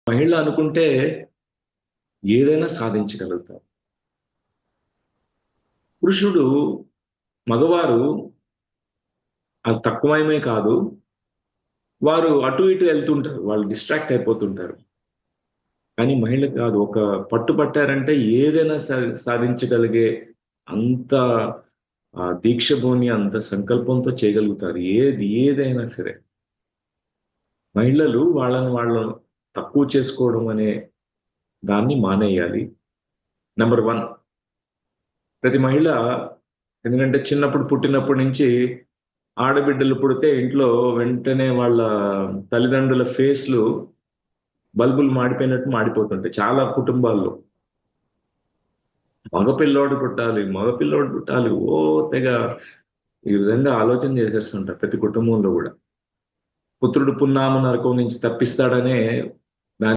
మహిళ అనుకుంటే ఏదైనా సాధించగలుగుతారు. పురుషుడు, మగవారు అది తక్కువయమే కాదు. వారు అటు ఇటు వెళ్తుంటారు. వాళ్ళు డిస్ట్రాక్ట్ అయిపోతుంటారు. కానీ మహిళ కాదు. ఒక పట్టారంటే ఏదైనా సాధించగలిగే అంత దీక్షభూని, అంత సంకల్పంతో చేయగలుగుతారు. ఏదైనా సరే. మహిళలు వాళ్ళని వాళ్ళు తక్కువ చేసుకోవడం అనే దాన్ని మానేయాలి. నంబర్ 1. ప్రతి మహిళ, ఎందుకంటే చిన్నప్పుడు పుట్టినప్పటి నుంచి ఆడబిడ్డలు పుడితే ఇంట్లో వెంటనే వాళ్ళ తల్లిదండ్రుల ఫేస్‌లు బల్బులు మాడిపోయినట్టు మాడిపోతుంటాయి చాలా కుటుంబాల్లో. మగపిల్లోడు పుట్టాలి. తెగ ఈ విధంగా ఆలోచన చేసేస్తుంటారు ప్రతి కుటుంబంలో గూడా. పుత్రుడు పున్నామ నరకం నుంచి తప్పిస్తాడనే